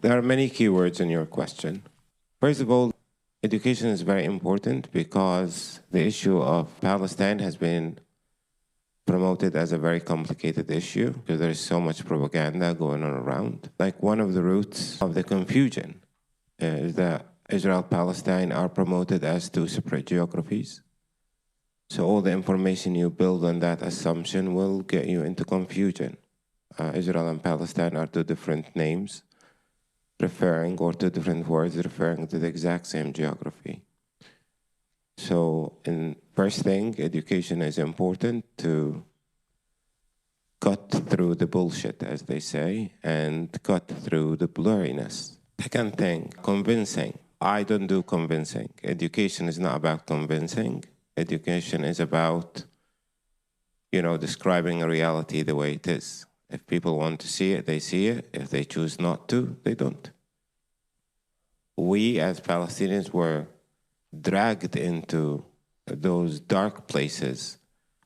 There are many keywords in your question. First of all, education is very important because the issue of Palestine has been promoted as a very complicated issue because there is so much propaganda going on around. Like one of the roots of the confusion is that Israel and Palestine are promoted as two separate geographies. So all the information you build on that assumption will get you into confusion. Israel and Palestine are two different names referring, or two different words referring to the exact same geography. So in first thing, education is important to cut through the bullshit, as they say, and cut through the blurriness. Second thing, convincing. I don't do convincing. Education is not about convincing. Education is about, describing a reality the way it is. If people want to see it, they see it. If they choose not to, they don't. We as Palestinians were dragged into those dark places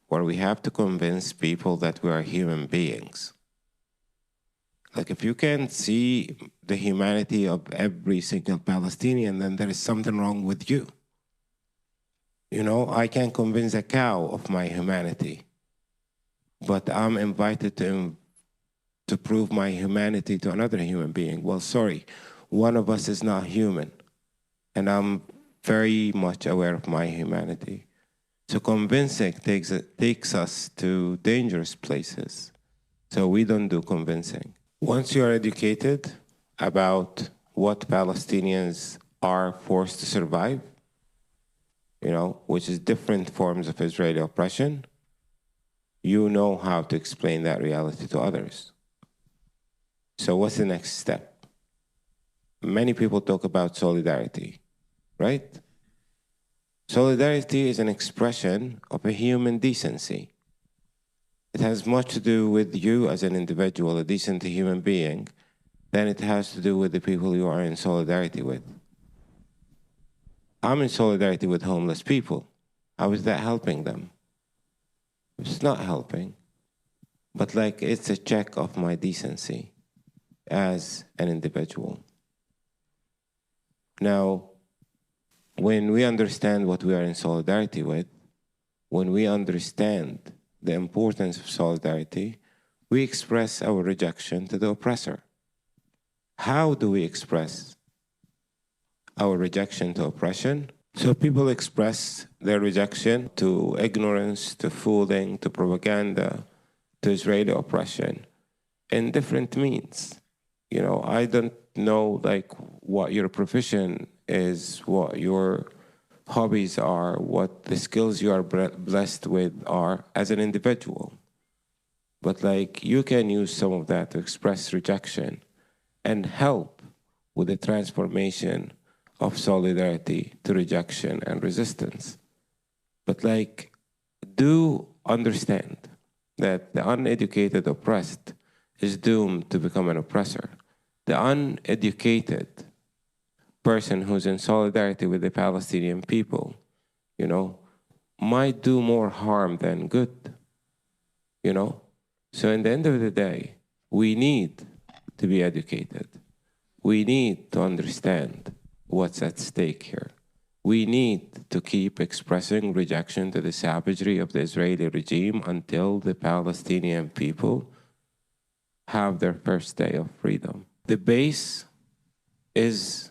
where we have to convince people that we are human beings. Like if you can't see the humanity of every single Palestinian, then there is something wrong with you. I can convince a cow of my humanity, but I'm invited to prove my humanity to another human being. Well, sorry, one of us is not human, and I'm very much aware of my humanity. So convincing takes us to dangerous places. So we don't do convincing. Once you are educated about what Palestinians are forced to survive, which is different forms of Israeli oppression, you know how to explain that reality to others. So what's the next step? Many people talk about solidarity, right? Solidarity is an expression of a human decency. It has much to do with you as an individual, a decent human being, than it has to do with the people you are in solidarity with. I'm in solidarity with homeless people. How is that helping them? It's not helping, but it's a check of my decency as an individual. Now, when we understand what we are in solidarity with, when we understand the importance of solidarity, we express our rejection to the oppressor. How do we express our rejection to oppression? So people express their rejection to ignorance, to fooling, to propaganda, to Israeli oppression in different means. I don't know what your profession is, what your hobbies are, what the skills you are blessed with are as an individual. But you can use some of that to express rejection and help with the transformation of solidarity to rejection and resistance. But do understand that the uneducated oppressed is doomed to become an oppressor. The uneducated person who's in solidarity with the Palestinian people, might do more harm than good, So in the end of the day, we need to be educated. We need to understand what's at stake here. We need to keep expressing rejection to the savagery of the Israeli regime until the Palestinian people have their first day of freedom. The base is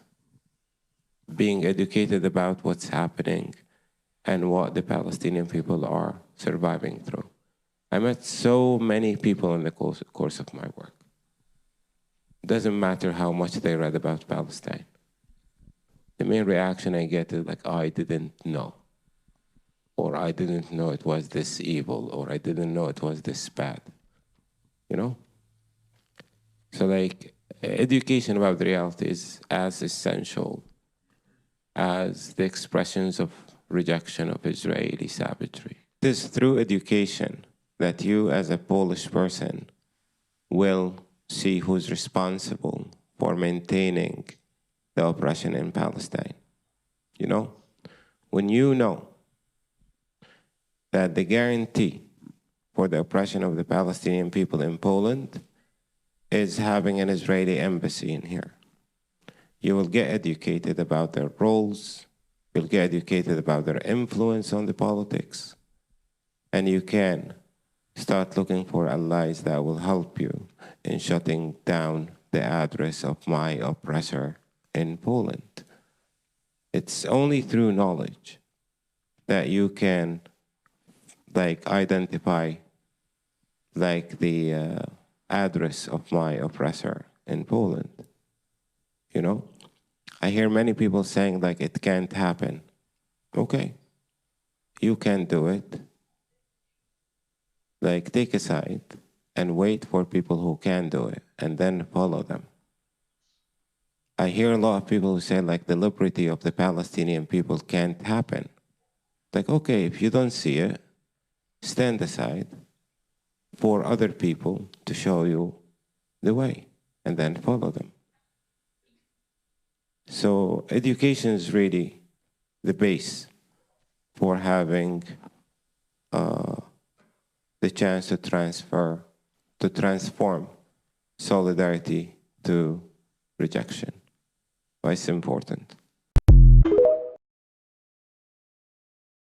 being educated about what's happening and what the Palestinian people are surviving through. I met so many people in the course of my work. It doesn't matter how much they read about Palestine. The main reaction I get is I didn't know. Or I didn't know it was this evil, or I didn't know it was this bad. So education about the reality is as essential as the expressions of rejection of Israeli savagery. It is through education that you as a Polish person will see who's responsible for maintaining the oppression in Palestine. When you know that the guarantee for the oppression of the Palestinian people in Poland is having an Israeli embassy in here. You will get educated about their roles. You'll get educated about their influence on the politics. And you can start looking for allies that will help you in shutting down the address of my oppressor in Poland. It's only through knowledge that you can identify the address of my oppressor in Poland. You know, I hear many people saying it can't happen. Okay, you can do it. Take a side and wait for people who can do it and then follow them. I hear a lot of people who say the liberty of the Palestinian people can't happen. Okay, if you don't see it, stand aside for other people to show you the way and then follow them. So education is really the base for having the chance to transform solidarity to rejection. Why it's important.